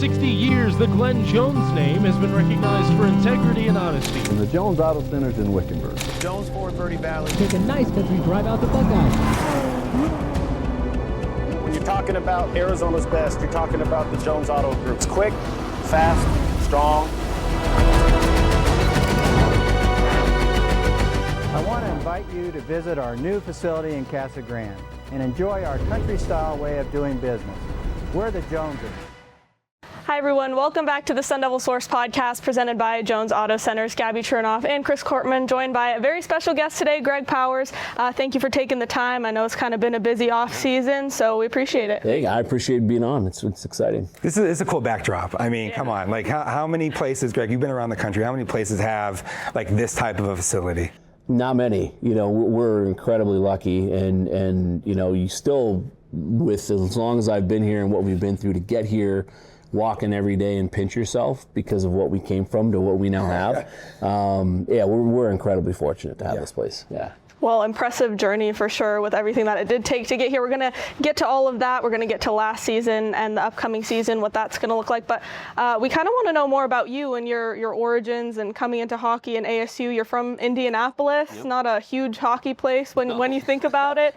60 years, the Glenn Jones name has been recognized for integrity and honesty. And the Jones Auto Center's in Wickenburg. Jones Ford Verde Valley. Take a nice country drive out to Buckeye. When you're talking about Arizona's best, you're talking about the Jones Auto Group. It's quick, fast, strong. I want to invite you to visit our new facility in Casa Grande and enjoy our country-style way of doing business. We're the Joneses. Hi everyone, welcome back to the Sun Devil Source podcast presented by Jones Auto Centers. Gabby Chernoff and Chris Kortman, joined by a very special guest today, Greg Powers. Thank you for taking the time. I know it's kind of been a busy off season, so we appreciate it. Hey, I appreciate being on. It's exciting. It's a cool backdrop. I mean, Come on. Like, how many places, Greg, you've been around the country, how many places have like this type of a facility? Not many. You know, we're incredibly lucky, and you know, you still, with as long as I've been here and what we've been through to get here, walking every day and pinch yourself because of what we came from to what we now have. Yeah, we're incredibly fortunate to have this place. Yeah. Well, impressive journey for sure with everything that it did take to get here. We're going to get to all of that. We're going to get to last season and the upcoming season, what that's going to look like. But we kind of want to know more about you and your origins and coming into hockey and ASU. You're from Indianapolis, not a huge hockey place when you think about it.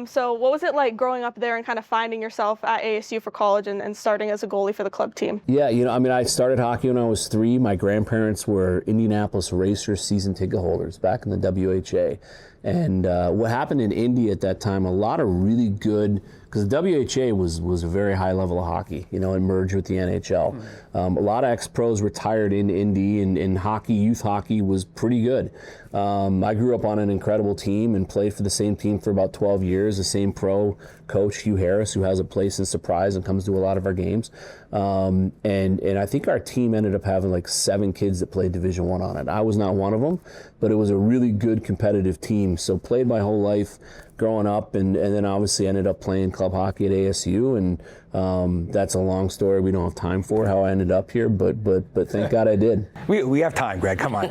So what was it like growing up there and kind of finding yourself at ASU for college and starting as a goalie for the club team? Yeah, you know, I mean, I started hockey when I was 3. My grandparents were Indianapolis Racers season ticket holders back in the WHA. And what happened in Indy at that time, a lot of really good, because the WHA was a very high level of hockey, you know, and merged with the NHL. A lot of ex-pros retired in Indy, and hockey, youth hockey was pretty good. I grew up on an incredible team and played for the same team for about 12 years, the same pro coach, Hugh Harris, who has a place in Surprise and comes to a lot of our games. And I think our team ended up having like 7 kids that played Division I on it. I was not one of them, but it was a really good competitive team. So played my whole life growing up, and then obviously ended up playing club hockey at ASU, and that's a long story we don't have time for, how I ended up here, but thank God I did. We have time, Greg, come on.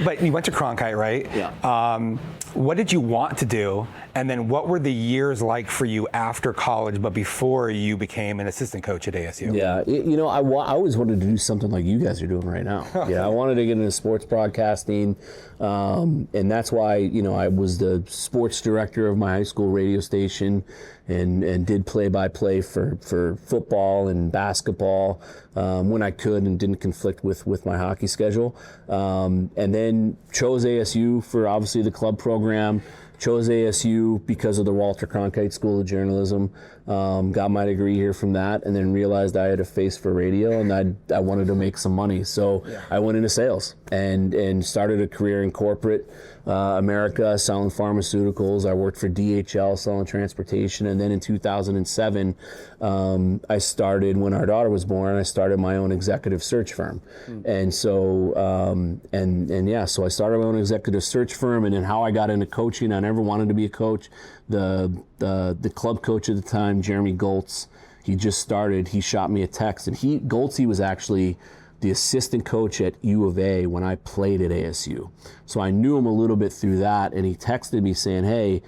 But you went to Cronkite, right? Yeah. What did you want to do, and then what were the years like for you after college, but before you became an assistant coach at ASU? Yeah, you know, I always wanted to do something like you guys are doing right now. Yeah, I wanted to get into sports broadcasting, and that's why, you know, I was the sports director of my high school radio station, and did play-by-play for football and basketball when I could and didn't conflict with my hockey schedule. And then chose ASU for obviously the club program. Chose ASU because of the Walter Cronkite School of Journalism. Got my degree here from that, and then realized I had a face for radio, and I wanted to make some money. So I went into sales and started a career in corporate America, selling pharmaceuticals. I worked for DHL, selling transportation, and then in 2007, I started, when our daughter was born, I started my own executive search firm. And so, so I started my own executive search firm, and then how I got into coaching, I never wanted to be a coach. The club coach at the time, Jeremy Goltz, he just started, he shot me a text, and Goltz was actually the assistant coach at U of A when I played at ASU. So I knew him a little bit through that, and he texted me saying, hey,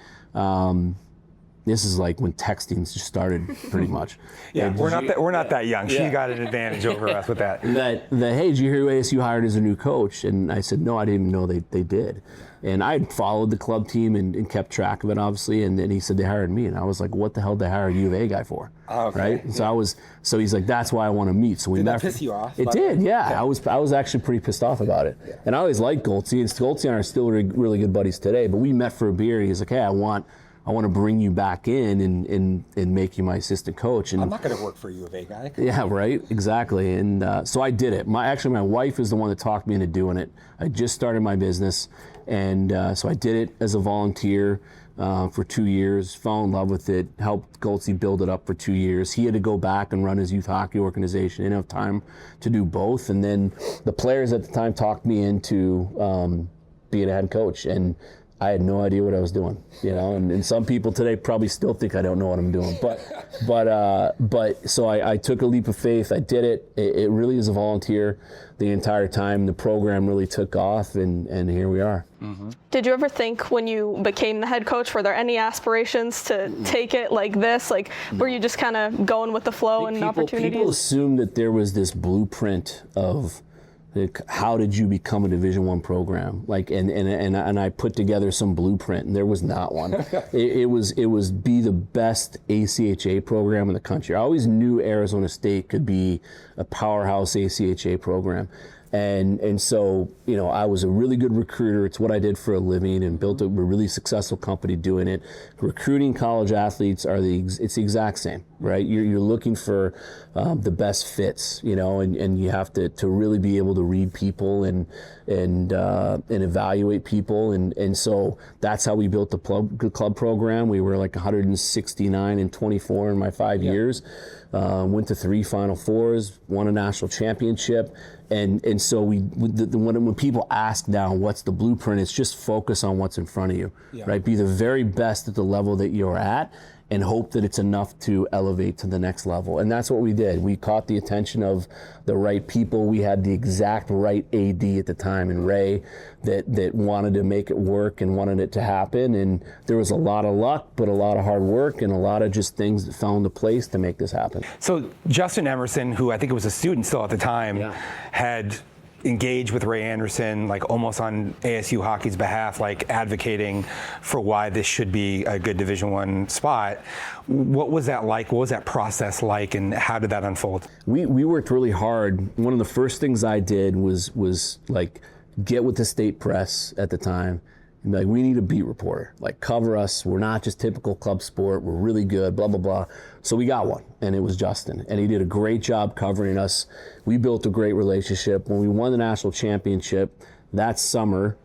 this is like when texting just started pretty much. Yeah, we're not that young. She got an advantage over us with that. Hey, did you hear who ASU hired as a new coach? And I said, no, I didn't even know they did. And I followed the club team and kept track of it, obviously. And then he said they hired me, and I was like, "What the hell did they hire a U of A guy for?" Okay. Right? And so he's like, "That's why I want to meet." So did that piss you off? It did, yeah. I was actually pretty pissed off about it. Yeah. And I always liked Goltzy, and Goltzy and I are still really good buddies today. But we met for a beer, and he's like, "Hey, I want to bring you back in and make you my assistant coach." And I'm not going to work for a U of A guy. Yeah, right, exactly. And so I did it. My wife is the one that talked me into doing it. I just started my business, and so I did it as a volunteer for 2 years, fell in love with it, helped Goltzy build it up for 2 years. He had to go back and run his youth hockey organization. He didn't have time to do both. And then the players at the time talked me into being a head coach. And I had no idea what I was doing, and some people today probably still think I don't know what I'm doing. But so I took a leap of faith. I did it. It really is a volunteer the entire time. The program really took off, and here we are. Mm-hmm. Did you ever think when you became the head coach, were there any aspirations to take it like this? Like, were you just kind of going with the flow and opportunities? People assumed that there was this blueprint of how did you become a Division I program? Like, and I put together some blueprint, and there was not one. it was be the best ACHA program in the country. I always knew Arizona State could be a powerhouse ACHA program. And so, I was a really good recruiter. It's what I did for a living, and built a really successful company doing it. Recruiting college athletes it's the exact same, right? You're looking for the best fits, and you have to really be able to read people and evaluate people. And so that's how we built the club program. We were like 169-24 in my 5 years. Went to 3 Final Fours, won a national championship. And so when people ask now what's the blueprint, it's just focus on what's in front of you, right? Be the very best at the level that you're at, and hope that it's enough to elevate to the next level. And that's what we did. We caught the attention of the right people. We had the exact right AD at the time, and Ray, that wanted to make it work and wanted it to happen. And there was a lot of luck, but a lot of hard work, and a lot of just things that fell into place to make this happen. So Justin Emerson, who I think was a student still at the time, had engaged with Ray Anderson, like almost on ASU hockey's behalf, like advocating for why this should be a good Division I spot. What was that like? What was that process like, and how did that unfold? We worked really hard. One of the first things I did was like get with the state press at the time and be like, we need a beat reporter, like cover us. We're not just typical club sport. We're really good, blah, blah, blah. So we got one, and it was Justin, and he did a great job covering us. We built a great relationship. When we won the national championship that summer,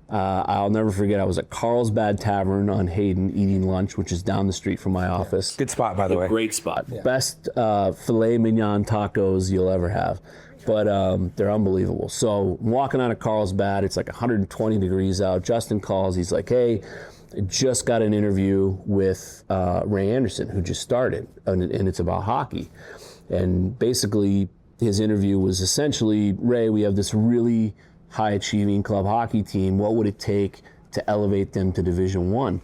I'll never forget, I was at Carlsbad Tavern on Hayden eating lunch, which is down the street from my office. Good spot, by the way. Great spot. Yeah. Best filet mignon tacos you'll ever have. But they're unbelievable. So I'm walking out of Carlsbad. It's like 120 degrees out. Justin calls. He's like, hey, I just got an interview with Ray Anderson, who just started, and it's about hockey. And basically, his interview was essentially, Ray, we have this really high-achieving club hockey team. What would it take to elevate them to Division I?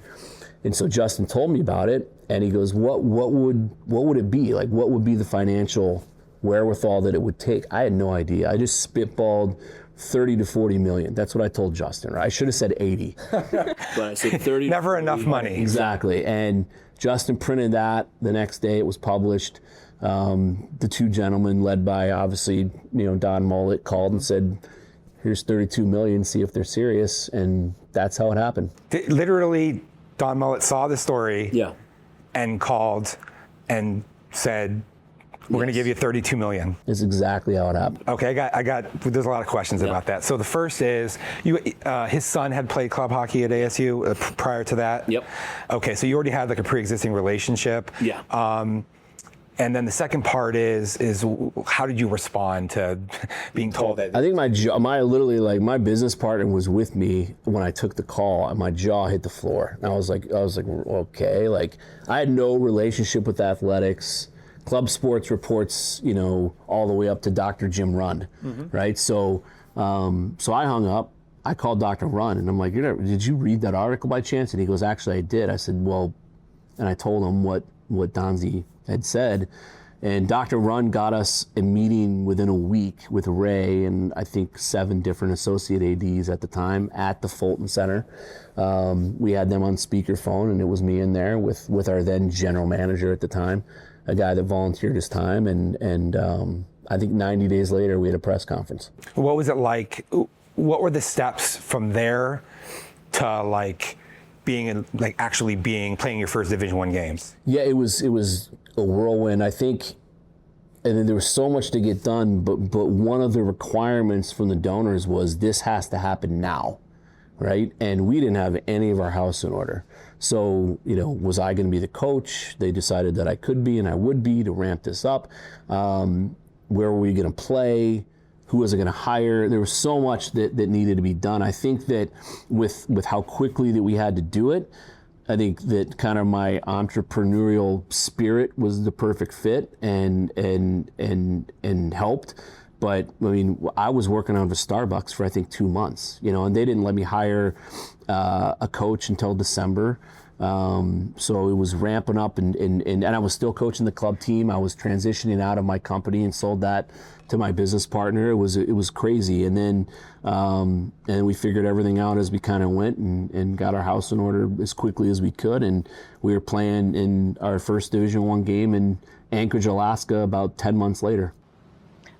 And so Justin told me about it, and he goes, what would it be? Like, what would be the financial wherewithal that it would take? I had no idea. I just spitballed 30 to 40 million. That's what I told Justin. Right? I should have said 80, but I said 30. Never enough money. Exactly. And Justin printed that the next day. It was published. The two gentlemen, led by obviously Don Mullet, called and said, "Here's 32 million. See if they're serious." And that's how it happened. Literally, Don Mullet saw the story. And called and said, we're going to give you 32 million. It's exactly how it happened. Okay, there's a lot of questions about that. So the first is, his son had played club hockey at ASU prior to that? Yep. Okay, so you already had like a pre-existing relationship. Yeah. And then the second part is how did you respond to being told that? I think my business partner was with me when I took the call, and my jaw hit the floor. And I was like, okay, like I had no relationship with athletics. Club Sports reports, all the way up to Dr. Jim Rund, right? So I hung up. I called Dr. Rund, and I'm like, did you read that article by chance? And he goes, actually, I did. I said, well, and I told him what Donzie had said. And Dr. Rund got us a meeting within a week with Ray and I think 7 different associate ADs at the time at the Fulton Center. We had them on speakerphone, and it was me in there with our then general manager at the time, a guy that volunteered his time, and I think 90 days later we had a press conference. What was it like? What were the steps from there to like playing your first Division I games? Yeah, it was a whirlwind. I think, and then there was so much to get done, but one of the requirements from the donors was this has to happen now, right? And we didn't have any of our house in order. So, was I going to be the coach? They decided that I could be and I would be to ramp this up. Where were we going to play? who was I going to hire? There was so much that needed to be done. I think that with how quickly that we had to do it, I think that kind of my entrepreneurial spirit was the perfect fit and helped. But I mean, I was working on for Starbucks for I think 2 months, and they didn't let me hire a coach until December. So it was ramping up, and I was still coaching the club team. I was transitioning out of my company and sold that to my business partner. It was crazy, and then we figured everything out as we kind of went and got our house in order as quickly as we could, and we were playing in our first Division I game in Anchorage, Alaska, about 10 months later.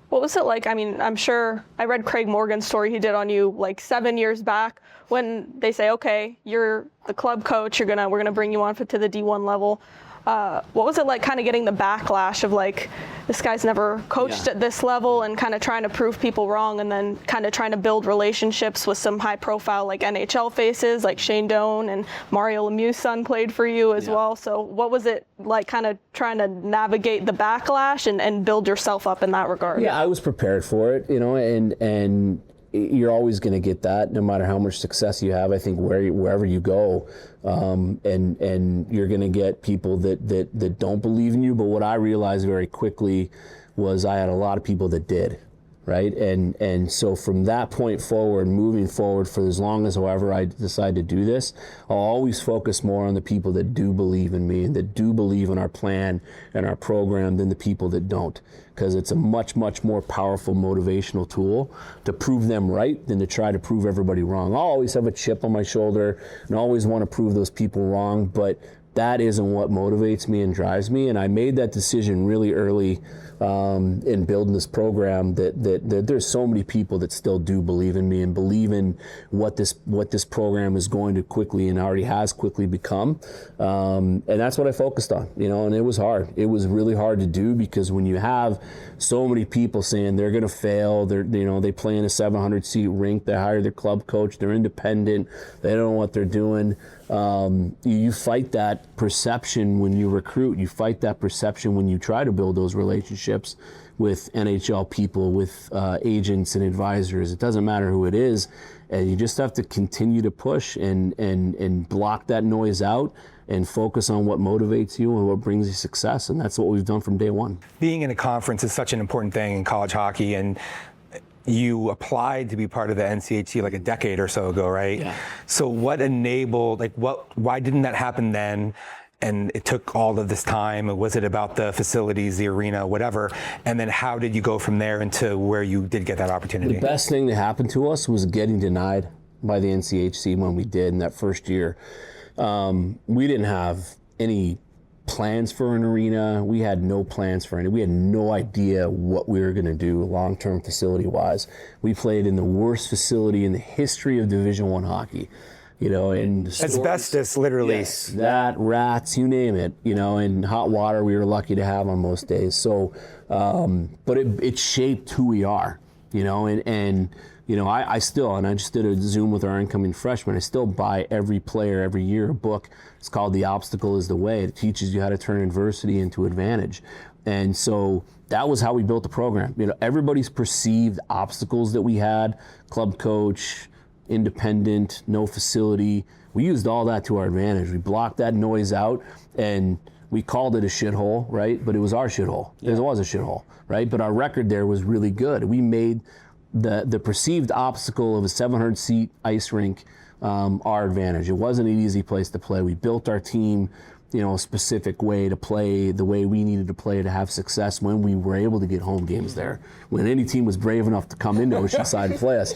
What was it like? I mean, I'm sure I read Craig Morgan's story he did on you like 7 years back when they say, okay, you're the club coach, we're gonna bring you on to the D1 level. What was it like kind of getting the backlash of like, this guy's never coached at this level and kind of trying to prove people wrong, and then kind of trying to build relationships with some high profile like NHL faces like Shane Doan and Mario Lemieux's son played for you as well. So what was it like kind of trying to navigate the backlash and build yourself up in that regard? Yeah, I was prepared for it, and you're always going to get that no matter how much success you have. I think wherever you go, and you're going to get people that don't believe in you. But what I realized very quickly was I had a lot of people that did, right? And so from that point forward, moving forward for as long as however I decide to do this, I'll always focus more on the people that do believe in me and that do believe in our plan and our program than the people that don't. Because it's a much, much more powerful motivational tool to prove them right than to try to prove everybody wrong. I'll always have a chip on my shoulder and always want to prove those people wrong, but that isn't what motivates me and drives me. And I made that decision really early in building this program that there's so many people that still do believe in me and believe in what this program is going to quickly and already has quickly become. And that's what I focused on, and it was hard. It was really hard to do because when you have so many people saying they're going to fail, they play in a 700 seat rink, they hire their club coach, they're independent, they don't know what they're doing. You fight that perception when you recruit. You fight that perception when you try to build those relationships with NHL people, with agents and advisors. It doesn't matter who it is, and you just have to continue to push and block that noise out and focus on what motivates you and what brings you success. And that's what we've done from day one. Being in a conference is such an important thing in college hockey, and you applied to be part of the NCHC like a decade or so ago, right? Yeah. So what enabled, why didn't that happen then? And it took all of this time. Was it about the facilities, the arena, whatever? And then how did you go from there into where you did get that opportunity? The best thing that happened to us was getting denied by the NCHC when we did in that first year. We didn't have any plans for an arena. We had no plans for any. We had no idea what we were going to do long-term facility-wise. We played in the worst facility in the history of Division I hockey. And asbestos, literally. Yes, that, rats, you name it. And hot water we were lucky to have on most days. So, but it shaped who we are. I still, and I just did a Zoom with our incoming freshmen, I still buy every player every year a book. It's called The Obstacle is the Way. It teaches you how to turn adversity into advantage. And so that was how we built the program. Everybody's perceived obstacles that we had, club coach, independent, no facility. We used all that to our advantage. We blocked that noise out, and we called it a shithole, right? But it was our shithole. Yeah. It was a shithole, right? But our record there was really good. We made the perceived obstacle of a 700-seat ice rink our advantage. It wasn't an easy place to play. We built our team, a specific way to play the way we needed to play to have success when we were able to get home games there. When any team was brave enough to come into Oceanside and play us.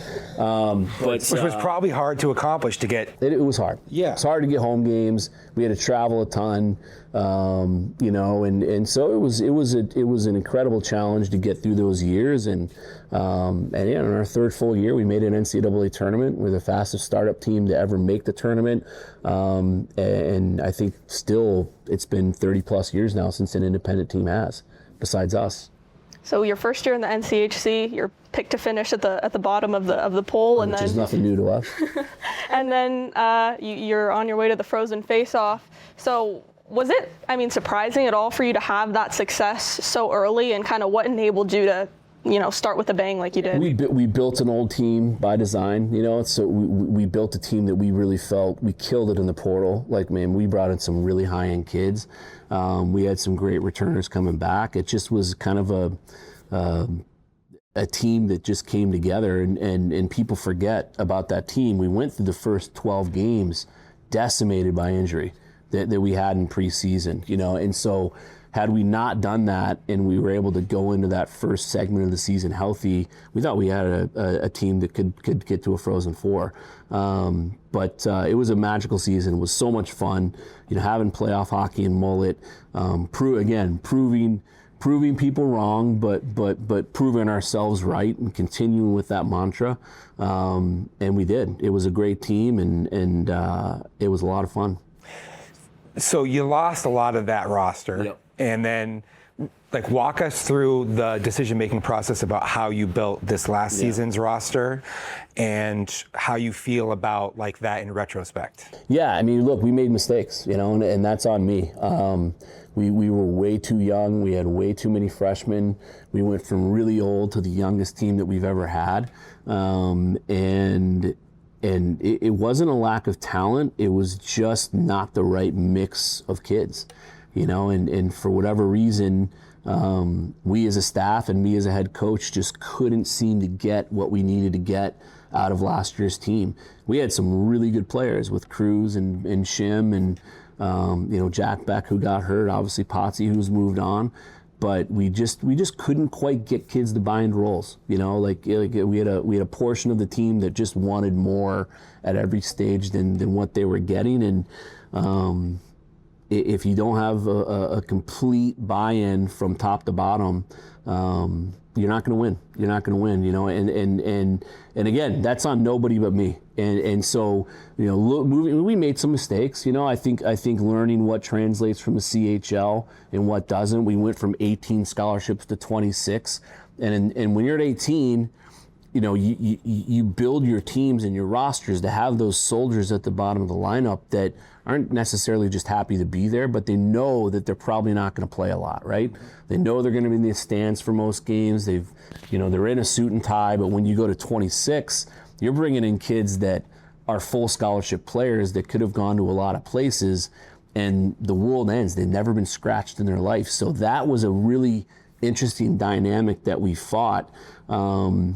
Which was probably hard to accomplish to get. It was hard. Yeah. It's hard to get home games. We had to travel a ton, and so it was an incredible challenge to get through those years. And in our third full year, we made an NCAA tournament. We're the fastest startup team to ever make the tournament. And I think still it's been 30 plus years now since an independent team has, besides us. So your first year in the NCHC, you're picked to finish at the bottom of the poll, which is nothing new to us. And then you're on your way to the Frozen Face-Off. So was it, surprising at all for you to have that success so early, and kind of what enabled you to, start with a bang like you did? We built an old team by design, so we built a team that we really felt we killed it in the portal. Like, man, we brought in some really high-end kids. We had some great returners coming back. It just was kind of a team that just came together, and people forget about that team. We went through the first 12 games decimated by injury that we had in preseason, and so had we not done that and we were able to go into that first segment of the season healthy, we thought we had a team that could get to a Frozen Four. But it was a magical season. It was so much fun, having playoff hockey in Mullet, proving people wrong, but proving ourselves right and continuing with that mantra. And we did. It was a great team, and it was a lot of fun. So you lost a lot of that roster. Yep. And then, walk us through the decision-making process about how you built this last season's roster and how you feel about that in retrospect. Yeah, I mean, look, we made mistakes, and that's on me. We were way too young. We had way too many freshmen. We went from really old to the youngest team that we've ever had. And it wasn't a lack of talent. It was just not the right mix of kids. And for whatever reason, we as a staff and me as a head coach just couldn't seem to get what we needed to get out of last year's team. We had some really good players with Cruz and Shim and Jack Beck, who got hurt, obviously Potsy, who's moved on, but we just couldn't quite get kids to buy into roles. We had a portion of the team that just wanted more at every stage than what they were getting, and if you don't have a complete buy-in from top to bottom, you're not going to win. You're not going to win, and again, that's on nobody but me. And so, we made some mistakes. I think learning what translates from the CHL and what doesn't. We went from 18 scholarships to 26, and when you're at 18, you build your teams and your rosters to have those soldiers at the bottom of the lineup that aren't necessarily just happy to be there, but they know that they're probably not going to play a lot, right? They know they're going to be in the stands for most games. They're in a suit and tie, but when you go to 26, you're bringing in kids that are full scholarship players that could have gone to a lot of places, and the world ends. They've never been scratched in their life. So that was a really interesting dynamic that we fought, and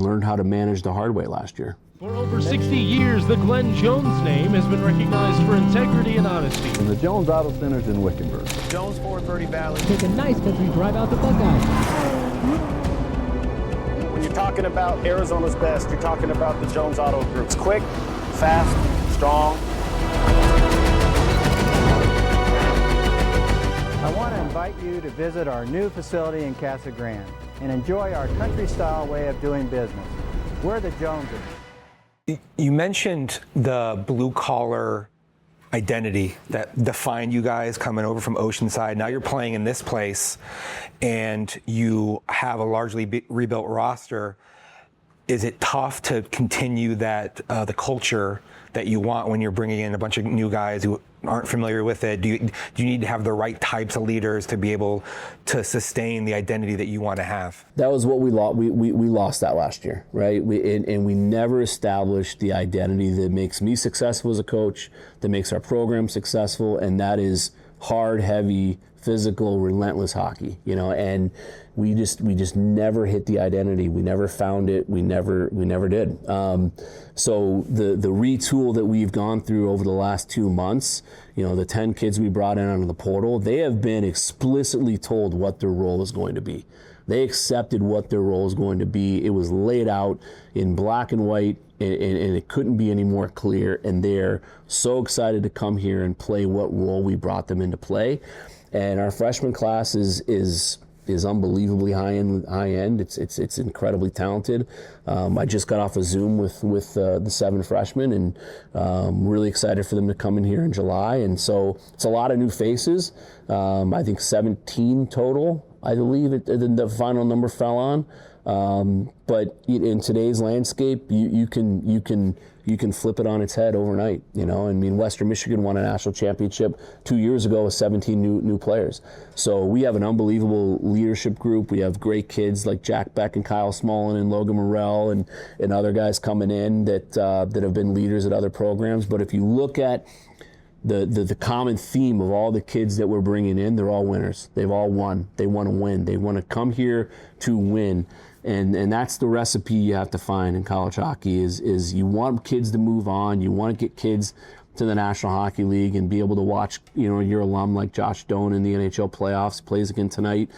learned how to manage the hard way last year. For over 60 years, the Glenn Jones name has been recognized for integrity and honesty. And the Jones Auto Center's in Wickenburg. Jones Ford Verde Valley. Take a nice victory drive out the Buckeyes. When you're talking about Arizona's best, you're talking about the Jones Auto Group. It's quick, fast, strong. I want to invite you to visit our new facility in Casa Grande and enjoy our country-style way of doing business. We're the Joneses. You mentioned the blue-collar identity that defined you guys coming over from Oceanside. Now you're playing in this place, and you have a largely rebuilt roster. Is it tough to continue that the culture that you want when you're bringing in a bunch of new guys who aren't familiar with it? Do you need to have the right types of leaders to be able to sustain the identity that you want to have? That was what we lost. We lost that last year, right? And we never established the identity that makes me successful as a coach, that makes our program successful, and that is hard, heavy, physical, relentless hockey. And we just never hit the identity. We never found it. We never did. So the retool that we've gone through over the last 2 months, the 10 kids we brought in under the portal, they have been explicitly told what their role is going to be. They accepted what their role is going to be. It was laid out in black and white, and it couldn't be any more clear. And they're so excited to come here and play what role we brought them into play. And our freshman class is unbelievably high end. It's incredibly talented. I just got off a Zoom with the 7 freshmen, and really excited for them to come in here in July. And so it's a lot of new faces. I think 17 total, I believe the final number fell on. But in today's landscape, you can flip it on its head overnight. I mean, Western Michigan won a national championship 2 years ago with 17 new players. So we have an unbelievable leadership group. We have great kids like Jack Beck and Kyle Smolin and Logan Morrell and other guys coming in that have been leaders at other programs. But if you look at the common theme of all the kids that we're bringing in, they're all winners. They've all won. They want to win. They want to come here to win. And that's the recipe you have to find in college hockey is you want kids to move on. You want to get kids to the National Hockey League and be able to watch, your alum like Josh Doan in the NHL playoffs, plays again tonight.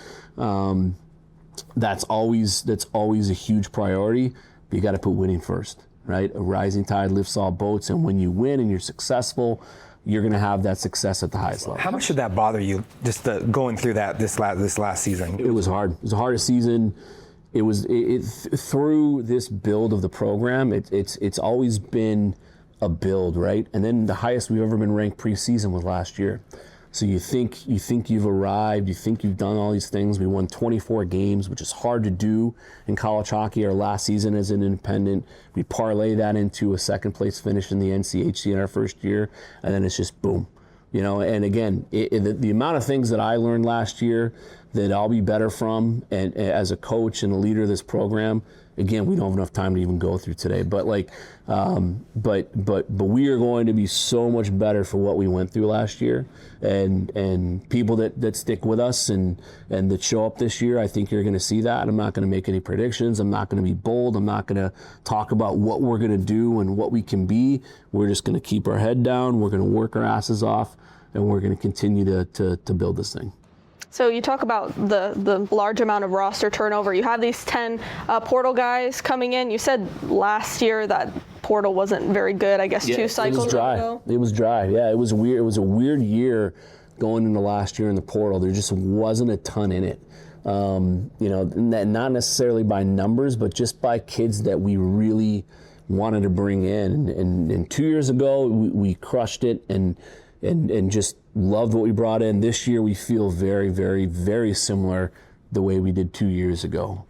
That's always a huge priority. But you got to put winning first, right? A rising tide lifts all boats. And when you win and you're successful, you're going to have that success at the highest level. How much did that bother you, just going through that this last season? It was hard. It was the hardest season. Through this build of the program, it's always been a build, right? And then the highest we've ever been ranked preseason was last year. So you think you've arrived, you think you've done all these things. We won 24 games, which is hard to do in college hockey. Our last season as an independent, we parlay that into a second place finish in the NCHC in our first year, and then it's just boom. And again, the amount of things that I learned last year that I'll be better from, and as a coach and a leader of this program, again, we don't have enough time to even go through today. But but we are going to be so much better for what we went through last year, and people that stick with us and that show up this year, I think you're going to see that. I'm not going to make any predictions. I'm not going to be bold. I'm not going to talk about what we're going to do and what we can be. We're just going to keep our head down. We're going to work our asses off, and we're going to continue to build this thing. So you talk about the large amount of roster turnover. You have these 10 portal guys coming in. You said last year that portal wasn't very good. I guess 2 cycles ago. It was dry. Yeah, it was weird. It was a weird year going into last year in the portal. There just wasn't a ton in it. Not necessarily by numbers, but just by kids that we really wanted to bring in. And 2 years ago, we crushed it and just loved what we brought in. This year we feel very, very, very similar the way we did 2 years ago.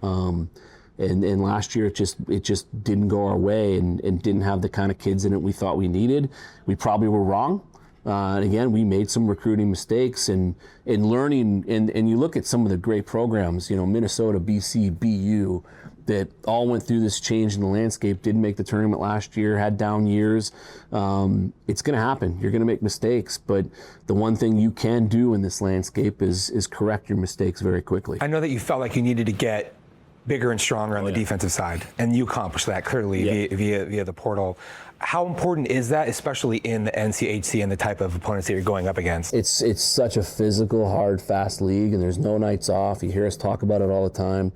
And last year it just didn't go our way and didn't have the kind of kids in it we thought we needed. We probably were wrong. And again, we made some recruiting mistakes and learning. And you look at some of the great programs, Minnesota, BC, BU, that all went through this change in the landscape, didn't make the tournament last year, had down years. It's going to happen. You're going to make mistakes, but the one thing you can do in this landscape is correct your mistakes very quickly. I know that you felt like you needed to get bigger and stronger on the defensive side, and you accomplished that clearly via the portal. How important is that, especially in the NCHC and the type of opponents that you're going up against? It's such a physical, hard, fast league, and there's no nights off. You hear us talk about it all the time.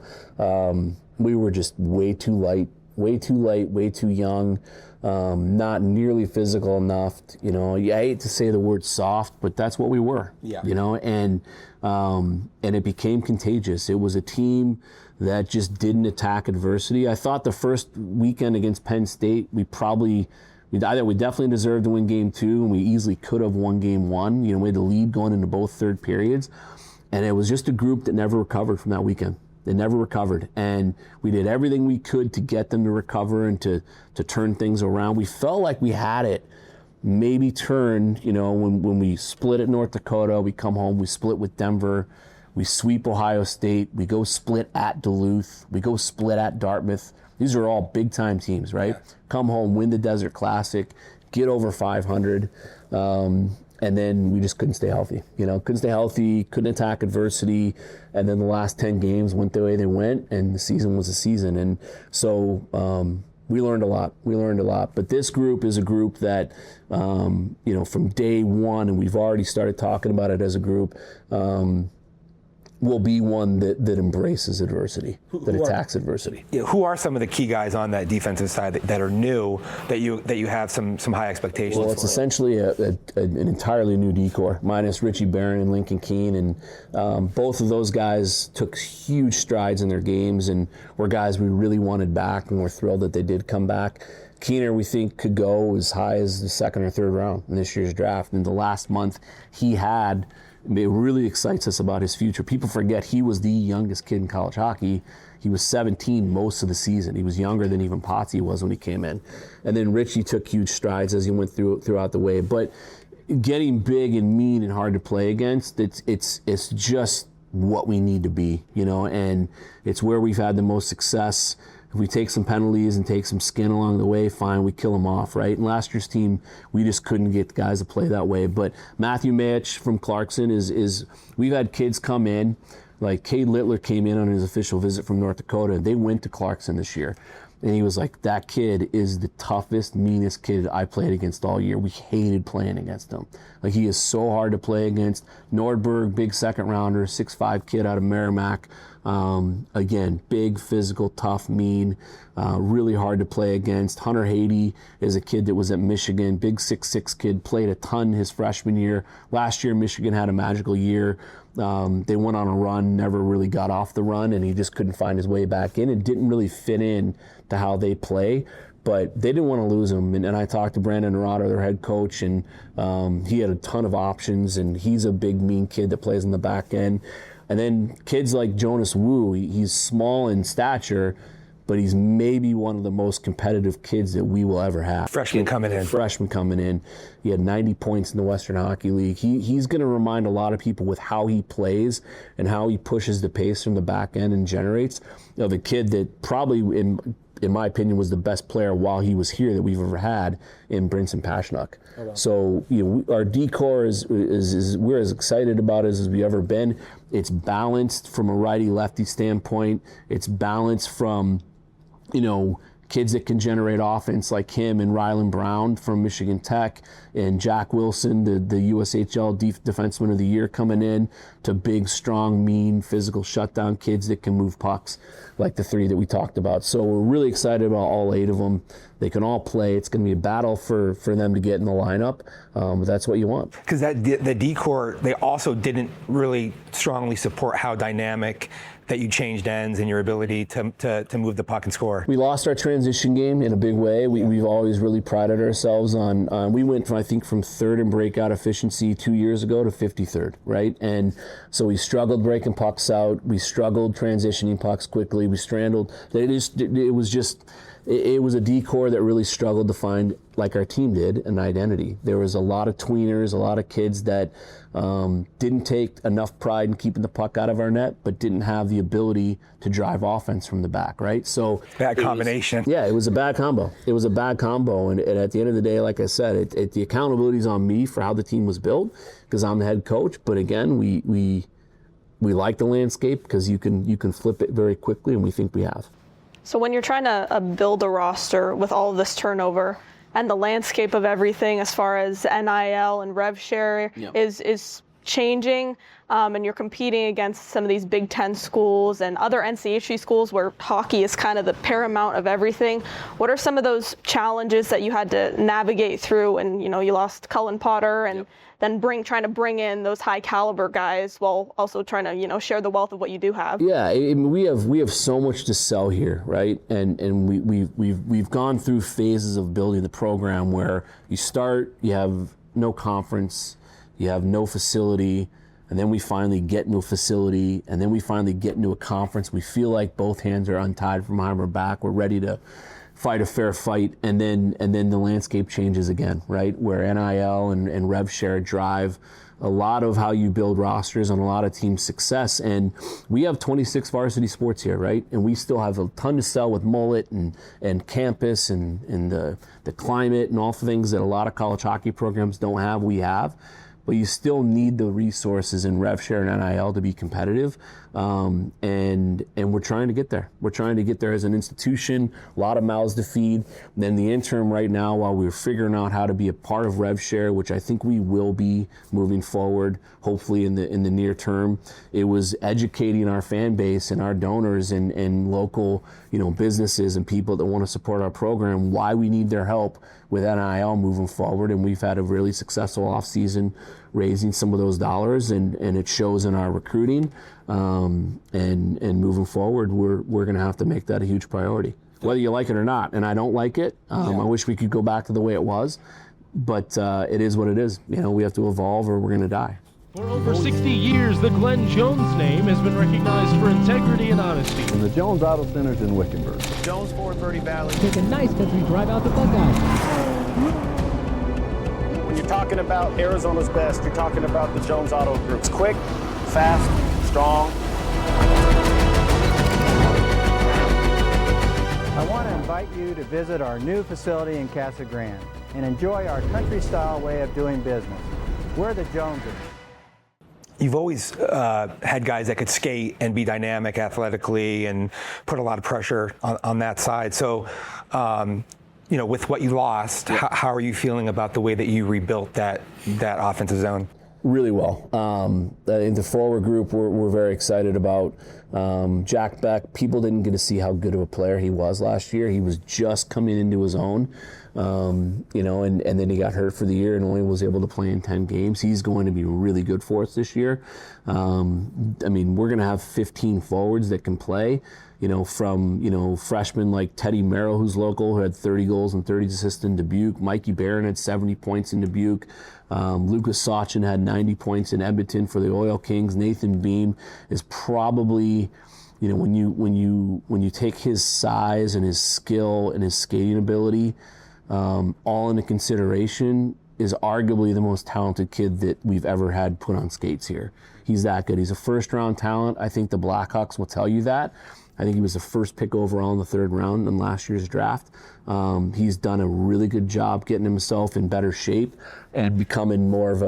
We were just way too light, way too young, not nearly physical enough. I hate to say the word soft, but that's what we were. Yeah. And it became contagious. It was a team that just didn't attack adversity. I thought the first weekend against Penn State, we definitely deserved to win game 2, and we easily could have won game 1. We had the lead going into both third periods, and it was just a group that never recovered from that weekend. They never recovered, and we did everything we could to get them to recover and to turn things around. We felt like we had it maybe turned, when we split at North Dakota, we come home, we split with Denver, we sweep Ohio State, we go split at Duluth, we go split at Dartmouth. These are all big-time teams, right? Yeah. Come home, win the Desert Classic, get over 500, and then we just couldn't stay healthy. Couldn't attack adversity, and then the last 10 games went the way they went, and the season was a season. And so we learned a lot. But this group is a group that, from day one, and we've already started talking about it as a group, will be one that embraces adversity, that attacks adversity. Yeah, who are some of the key guys on that defensive side that are new, that you have some high expectations for? Well, it's essentially an entirely new decor, minus Richie Barron and Lincoln Keene, and both of those guys took huge strides in their games and were guys we really wanted back, and we're thrilled that they did come back. Keener, we think, could go as high as the second or third round in this year's draft. In the last month, he had it really excites us about his future. People forget he was the youngest kid in college hockey. He was 17 most of the season. He was younger than even Potsy was when he came in. And then Richie took huge strides as he went throughout the way. But getting big and mean and hard to play against, it's just what we need to be, and it's where we've had the most success. If we take some penalties and take some skin along the way, fine, we kill them off, right? And last year's team, we just couldn't get guys to play that way. But Matthew Mayich from Clarkson is we've had kids come in, like Cade Littler came in on his official visit from North Dakota. They went to Clarkson this year. And he was like, that kid is the toughest, meanest kid I played against all year. We hated playing against him. Like, he is so hard to play against. Nordberg, big second rounder, 6'5" kid out of Merrimack. Again, big, physical, tough, mean, really hard to play against. Hunter Haiti is a kid that was at Michigan, big 6'6" kid, played a ton his freshman year. Last year, Michigan had a magical year. They went on a run, never really got off the run, and he just couldn't find his way back in. It didn't really fit in to how they play, but they didn't want to lose him. And I talked to Brandon Naurato, their head coach, and he had a ton of options, and he's a big, mean kid that plays in the back end. And then kids like Jonas Wu, he's small in stature, but he's maybe one of the most competitive kids that we will ever have. Freshman coming in. He had 90 points in the Western Hockey League. He's going to remind a lot of people with how he plays and how he pushes the pace from the back end and generates, of a kid that probably, in my opinion, was the best player while he was here that we've ever had in Brinson Pashnuk. Okay. So our D-core is we're as excited about it as we've ever been. It's balanced from a righty-lefty standpoint. It's balanced from kids that can generate offense like him and Rylan Brown from Michigan Tech and Jack Wilson, the USHL Defenseman of the Year coming in, to big, strong, mean, physical shutdown kids that can move pucks like the three that we talked about. So we're really excited about all 8 of them. They can all play. It's going to be a battle for them to get in the lineup. But that's what you want. Because the D-core, they also didn't really strongly support how dynamic that you changed ends and your ability to move the puck and score. We lost our transition game in a big way. We've always really prided ourselves on, we went from 3rd in breakout efficiency 2 years ago to 53rd, right? And so we struggled breaking pucks out. We struggled transitioning pucks quickly. We strandled. It was a D-core that really struggled to find, like our team did, an identity. There was a lot of tweeners, a lot of kids that didn't take enough pride in keeping the puck out of our net, but didn't have the ability to drive offense from the back, right? So bad combination. It was a bad combo. And at the end of the day, like I said, the accountability is on me for how the team was built, because I'm the head coach. But again, we like the landscape because you can flip it very quickly, and we think we have. So when you're trying to build a roster with all of this turnover and the landscape of everything as far as NIL and rev share is changing, and you're competing against some of these Big Ten schools and other NCHC schools where hockey is kind of the paramount of everything, what are some of those challenges that you had to navigate through? And you lost Cullen Potter and then trying to bring in those high caliber guys while also trying to share the wealth of what you do have. Yeah, we have so much to sell here, right? And we've gone through phases of building the program where you start, you have no conference, you have no facility, and then we finally get into a facility, and then we finally get into a conference. We feel like both hands are untied from behind our back. We're ready to fight a fair fight, and then the landscape changes again, right? Where NIL and rev share drive a lot of how you build rosters and a lot of team success. And we have 26 varsity sports here, right? And we still have a ton to sell with mullet and campus and the climate and all the things that a lot of college hockey programs don't have, we have. But you still need the resources in rev share and NIL to be competitive, and we're trying to get there. We're trying to get there as an institution. A lot of mouths to feed. And then the interim right now, while we're figuring out how to be a part of rev share, which I think we will be moving forward, hopefully in the near term, it was educating our fan base and our donors and local businesses and people that want to support our program why we need their help with NIL moving forward. And we've had a really successful offseason raising some of those dollars, and it shows in our recruiting. And moving forward, we're going to have to make that a huge priority, whether you like it or not. And I don't like it. I wish we could go back to the way it was, but it is what it is. We have to evolve or we're going to die. For over 60 years, the Glenn Jones name has been recognized for integrity and honesty. And the Jones Auto Center's in Wickenburg. Jones Ford Verde Valley. Take a nice country drive out the Buckeyes. When you're talking about Arizona's best, you're talking about the Jones Auto Group. It's quick, fast, strong. I want to invite you to visit our new facility in Casa Grande and enjoy our country-style way of doing business. We're the Joneses. You've always had guys that could skate and be dynamic athletically and put a lot of pressure on that side. So, with what you lost, how are you feeling about the way that you rebuilt that offensive zone? Really well. In the forward group, we're very excited about Jack Beck. People didn't get to see how good of a player he was last year. He was just coming into his own, and then he got hurt for the year and only was able to play in 10 games. He's going to be really good for us this year. We're going to have 15 forwards that can play. From freshmen like Teddy Merrill, who's local, who had 30 goals and 30 assists in Dubuque. Mikey Barron had 70 points in Dubuque. Lucas Sachin had 90 points in Edmonton for the Oil Kings. Nathan Beam is probably, when you take his size and his skill and his skating ability all into consideration, is arguably the most talented kid that we've ever had put on skates here. He's that good. He's a first-round talent. I think the Blackhawks will tell you that. I think he was the first pick overall in the third round in last year's draft. He's done a really good job getting himself in better shape and becoming more of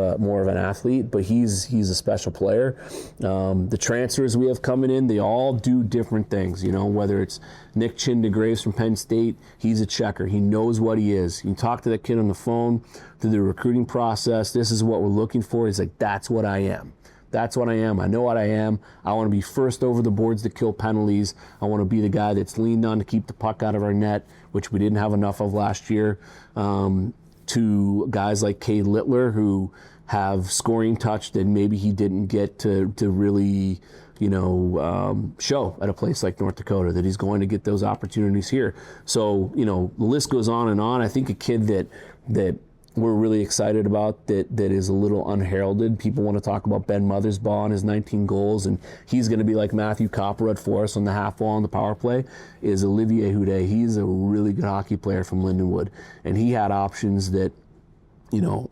an athlete. But he's a special player. The transfers we have coming in, they all do different things. Whether it's Nick Chindegraves from Penn State, he's a checker. He knows what he is. You talk to that kid on the phone through the recruiting process. This is what we're looking for. He's like, that's what I am. That's what I am. I know what I am. I want to be first over the boards to kill penalties. I want to be the guy that's leaned on to keep the puck out of our net, which we didn't have enough of last year. To guys like Cade Littler, who have scoring touch that maybe he didn't get to really, show at a place like North Dakota, that he's going to get those opportunities here. So, the list goes on and on. I think a kid that we're really excited about that is a little unheralded. People want to talk about Ben Mothersbaugh and his 19 goals, and he's going to be like Matthew Copperwood for us on the half wall on the power play, is Olivier Houdet. He's a really good hockey player from Lindenwood, and he had options that,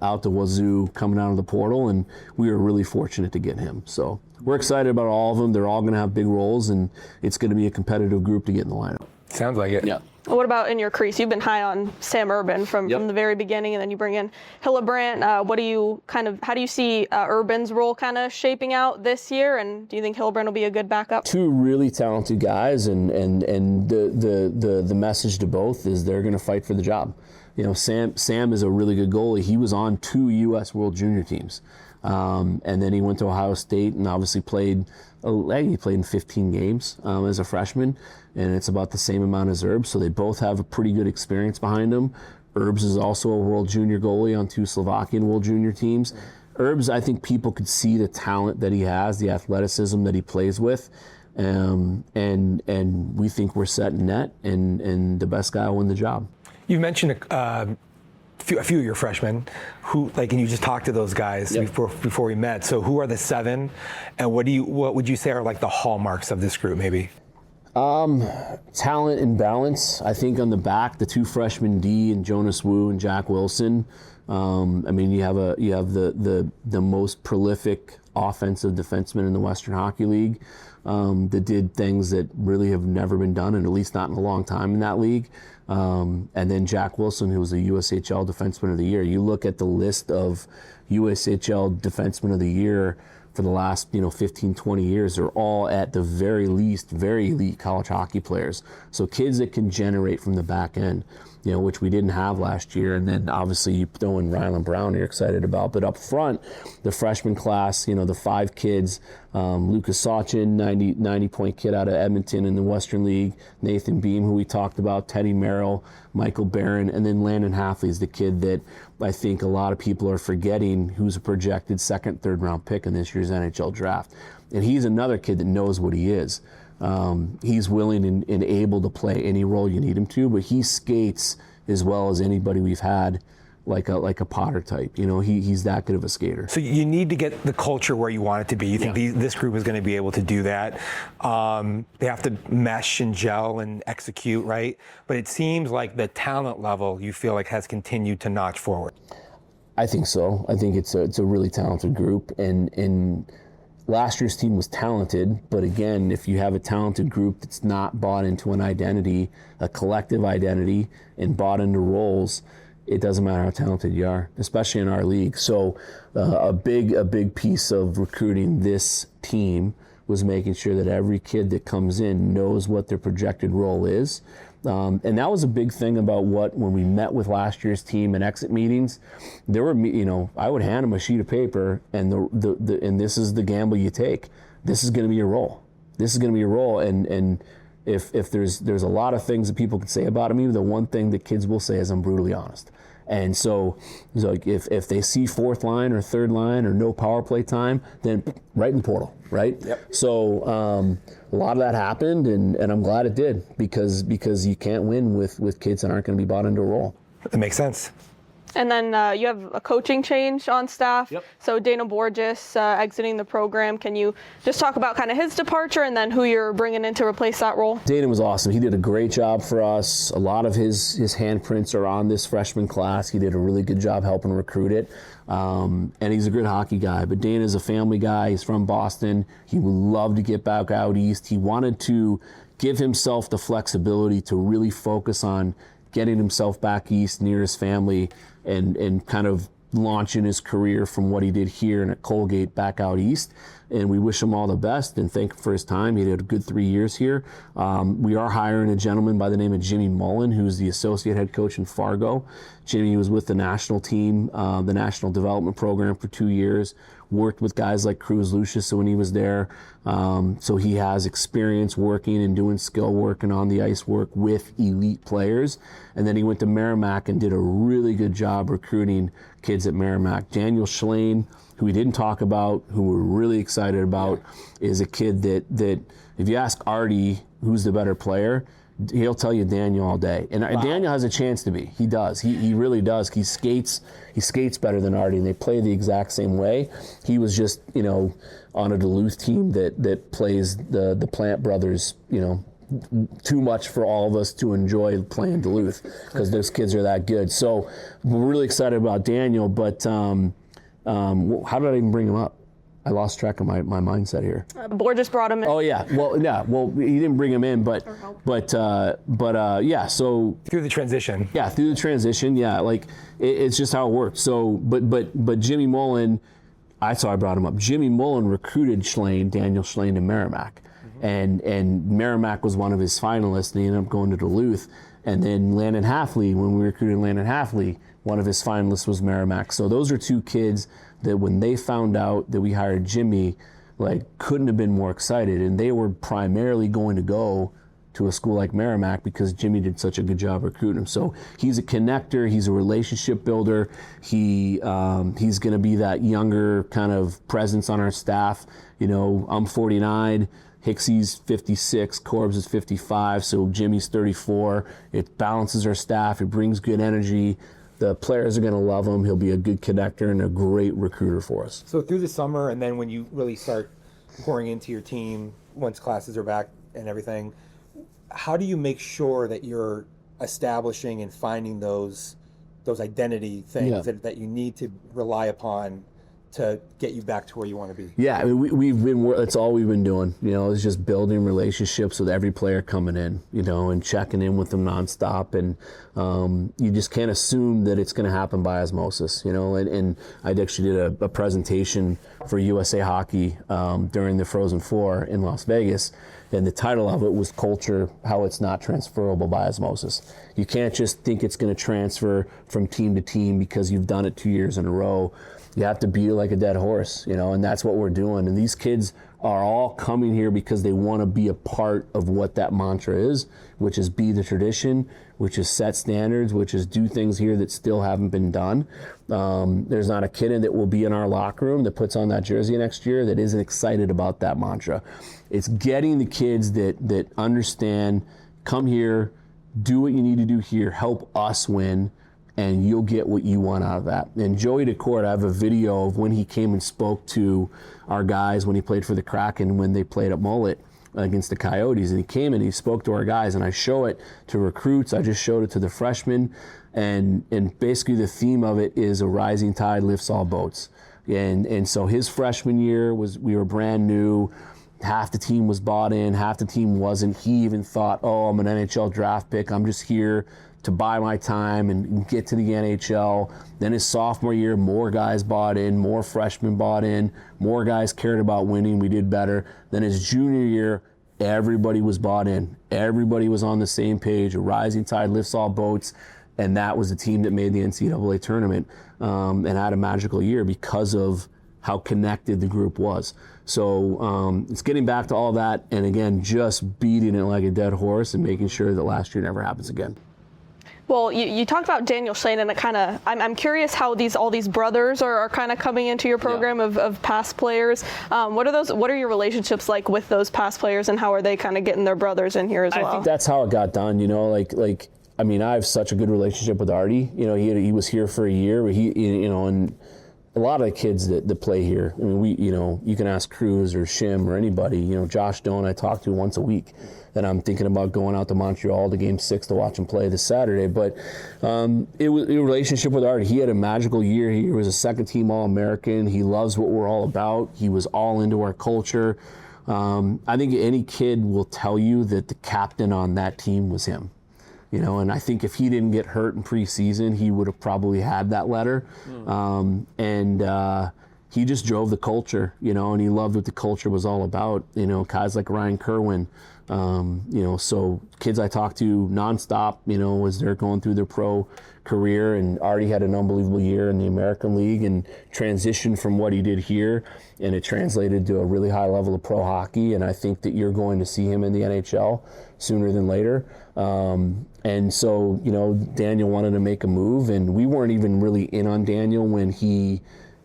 out the wazoo coming out of the portal, and we were really fortunate to get him. So we're excited about all of them. They're all going to have big roles, and it's going to be a competitive group to get in the lineup. Sounds like it. Yeah. What about in your crease? You've been high on Sam Urban from the very beginning, and then you bring in Hillebrandt. How do you see Urban's role kind of shaping out this year? And do you think Hillebrandt will be a good backup? Two really talented guys, and the message to both is they're going to fight for the job. Sam is a really good goalie. He was on 2 U.S. World Junior teams, and then he went to Ohio State and obviously played in 15 games as a freshman, and it's about the same amount as Herbs, so they both have a pretty good experience behind them. Herbs is also a World Junior goalie on 2 Slovakian World Junior teams. Herbs, I think people could see the talent that he has, the athleticism that he plays with, and we think we're set in net, and the best guy will win the job. You mentioned a few of your freshmen and you just talked to those guys before we met. So who are the 7, and what would you say are like the hallmarks of this group maybe? Talent and balance. I think on the back, the 2 freshmen, D and Jonas Wu and Jack Wilson. You have the most prolific offensive defenseman in the Western Hockey League that did things that really have never been done, and at least not in a long time in that league. And then Jack Wilson, who was a USHL Defenseman of the Year. You look at the list of USHL Defenseman of the Year for the last 15, 20 years, they're all at the very least very elite college hockey players. So kids that can generate from the back end, which we didn't have last year. And then obviously you throw in Rylan Brown, you're excited about. But up front, the freshman class, the 5 kids, Lucas Sachin, 90-point kid out of Edmonton in the Western League, Nathan Beam, who we talked about, Teddy Merrill, Michael Barron, and then Landon Hafley is the kid that I think a lot of people are forgetting, who's a projected 2nd, 3rd round pick in this year's NHL draft. And he's another kid that knows what he is. He's willing and able to play any role you need him to, but he skates as well as anybody we've had like a Potter type. You know, he's that good of a skater. So you need to get the culture where you want it to be. You think this group is going to be able to do that. They have to mesh and gel and execute, right? But it seems like the talent level you feel like has continued to notch forward. I think so. I think it's a really talented group, and last year's team was talented, but again, if you have a talented group that's not bought into an identity, a collective identity, and bought into roles, it doesn't matter how talented you are, especially in our league. So a big piece of recruiting this team was making sure that every kid that comes in knows what their projected role is. And that was a big thing about when we met with last year's team in exit meetings, there were, I would hand them a sheet of paper, and and this is the gamble you take. This is going to be your role. This is going to be your role. And if there's a lot of things that people can say about me, the one thing that kids will say is I'm brutally honest. And so like if they see fourth line or third line or no power play time, then right in the portal, right? Yep. So a lot of that happened, and I'm glad it did, because you can't win with kids that aren't going to be bought into a role. That makes sense. And then you have a coaching change on staff. Yep. So Dana Borges exiting the program. Can you just talk about kind of his departure and then who you're bringing in to replace that role? Dana was awesome. He did a great job for us. A lot of his handprints are on this freshman class. He did a really good job helping recruit it. And he's a good hockey guy. But Dana's a family guy. He's from Boston. He would love to get back out east. He wanted to give himself the flexibility to really focus on getting himself back east near his family and kind of launching his career from what he did here and at Colgate back out east. And we wish him all the best and thank him for his time. He had a good 3 years here. We are hiring a gentleman by the name of Jimmy Mullen, who's the associate head coach in Fargo. Jimmy was with the national team, the national development program, for 2 years, worked with guys like Cruz Lucius when he was there. So he has experience working and doing skill work and on the ice work with elite players. And then he went to Merrimack and did a really good job recruiting kids at Merrimack. Daniel Schlane, who we didn't talk about, who we're really excited about, is a kid that if you ask Artie who's the better player, he'll tell you Daniel all day. And Daniel has a chance to be. He does. He really does. He skates better than Artie, and they play the exact same way. He was just, on a Duluth team that plays the Plant brothers, too much for all of us to enjoy playing Duluth, because those kids are that good. So we're really excited about Daniel, but how did I even bring him up? I lost track of my mindset here. Borges brought him in. Oh yeah, well he didn't bring him in, but yeah. So through the transition. Yeah, through the transition. Yeah, like it's just how it works. So, but Jimmy Mullen, I brought him up. Jimmy Mullen recruited Daniel Schlane to Merrimack, and Merrimack was one of his finalists, and he ended up going to Duluth. And then Landon Halfley, when we recruited Landon Halfley, one of his finalists was Merrimack. So those are two kids that when they found out that we hired Jimmy, couldn't have been more excited. And they were primarily going to go to a school like Merrimack because Jimmy did such a good job recruiting them. So he's a connector, he's a relationship builder. He's going to be that younger kind of presence on our staff. I'm 49. Hicksey's 56, Corbs is 55, so Jimmy's 34. It balances our staff, it brings good energy. The players are going to love him. He'll be a good connector and a great recruiter for us. So through the summer, and then when you really start pouring into your team, once classes are back and everything, how do you make sure that you're establishing and finding those identity things that you need to rely upon to get you back to where you want to be? Yeah, I mean, that's all we've been doing. It's just building relationships with every player coming in, and checking in with them nonstop. And you just can't assume that it's going to happen by osmosis, And I actually did a presentation for USA Hockey during the Frozen Four in Las Vegas. And the title of it was Culture, How It's Not Transferable by Osmosis. You can't just think it's going to transfer from team to team because you've done it 2 years in a row. You have to beat it like a dead horse, and that's what we're doing. And these kids are all coming here because they want to be a part of what that mantra is, which is be the tradition, which is set standards, which is do things here that still haven't been done. There's not a kid that will be in our locker room that puts on that jersey next year that isn't excited about that mantra. It's getting the kids that understand, come here, do what you need to do here, help us win, and you'll get what you want out of that. And Joey DeCourt, I have a video of when he came and spoke to our guys when he played for the Kraken when they played at Mullet against the Coyotes, and he came and he spoke to our guys, and I show it to recruits, I just showed it to the freshmen, and basically the theme of it is a rising tide lifts all boats. And so his freshman year we were brand new. Half the team was bought in, half the team wasn't. He even thought, oh, I'm an NHL draft pick. I'm just here to buy my time and get to the NHL. Then his sophomore year, more guys bought in, more freshmen bought in, more guys cared about winning. We did better. Then his junior year, everybody was bought in. Everybody was on the same page. A rising tide lifts all boats. And that was the team that made the NCAA tournament and had a magical year because of how connected the group was. So it's getting back to all that, and again, just beating it like a dead horse and making sure that last year never happens again. Well, you talked about Daniel Shane, and I'm curious how all these brothers are kind of coming into your program of past players. What are your relationships like with those past players, and how are they kind of getting their brothers in here as well? I think that's how it got done. You know, I mean, I have such a good relationship with Artie. You know, he was here for a year, but and a lot of the kids that play here, I mean, you can ask Cruz or Shim or anybody. You know, Josh Doan I talk to once a week, and I'm thinking about going out to Montreal to Game 6 to watch him play this Saturday. But it was a relationship with Artie. He had a magical year. He was a second-team All-American. He loves what we're all about. He was all into our culture. I think any kid will tell you that the captain on that team was him. You know, and I think if he didn't get hurt in preseason, he would have probably had that letter. He just drove the culture, you know, and he loved what the culture was all about. You know, guys like Ryan Kerwin, you know, so kids I talked to nonstop, you know, as they're going through their pro career, and already had an unbelievable year in the American League and transitioned from what he did here, and it translated to a really high level of pro hockey, and I think that you're going to see him in the NHL sooner than later. And so, you know, Daniel wanted to make a move, and we weren't even really in on Daniel when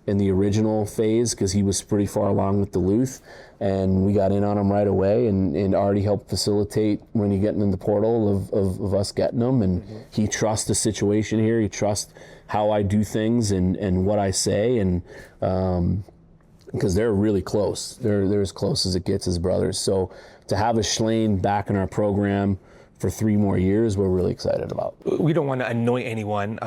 in the original phase, because he was pretty far along with Duluth, and we got in on him right away, and already helped facilitate when you get in the portal of us getting him, and he trusts the situation here, he trusts how I do things and what I say, and because they're really close, they're as close as it gets as brothers. So to have a Schlane back in our program for 3 more years, we're really excited about. We don't want to annoy anyone.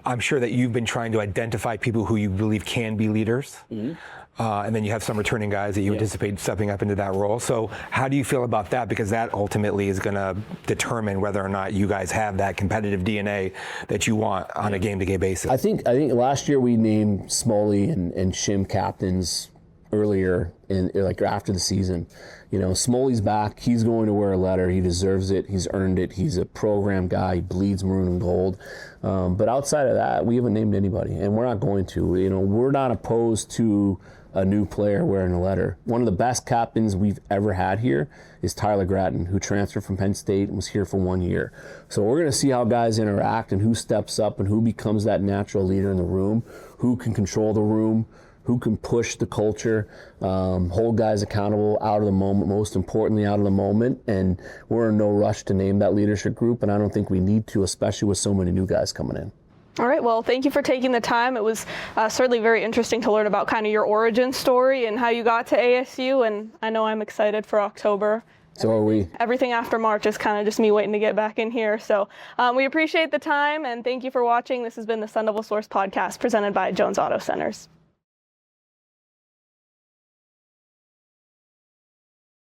I'm sure that you've been trying to identify people who you believe can be leaders. And then you have some returning guys that you anticipate stepping up into that role. So how do you feel about that? Because that ultimately is going to determine whether or not you guys have that competitive DNA that you want on a game-to-game basis. I think last year we named Smoley and Shim captains earlier after the season. You know, Smoley's back. He's going to wear a letter. He deserves it. He's earned it. He's a program guy. He bleeds maroon and gold. But outside of that, we haven't named anybody, and we're not going to. You know, we're not opposed to a new player wearing a letter. One of the best captains we've ever had here is Tyler Gratton, who transferred from Penn State and was here for 1 year. So we're going to see how guys interact and who steps up and who becomes that natural leader in the room, who can control the room, who can push the culture, hold guys accountable out of the moment, most importantly out of the moment. And we're in no rush to name that leadership group, and I don't think we need to, especially with so many new guys coming in. All right, well, thank you for taking the time. It was certainly very interesting to learn about kind of your origin story and how you got to ASU, and I know I'm excited for October. So are we. Everything after March is kind of just me waiting to get back in here. So we appreciate the time, and thank you for watching. This has been the Sun Devil Source podcast presented by Jones Auto Centers.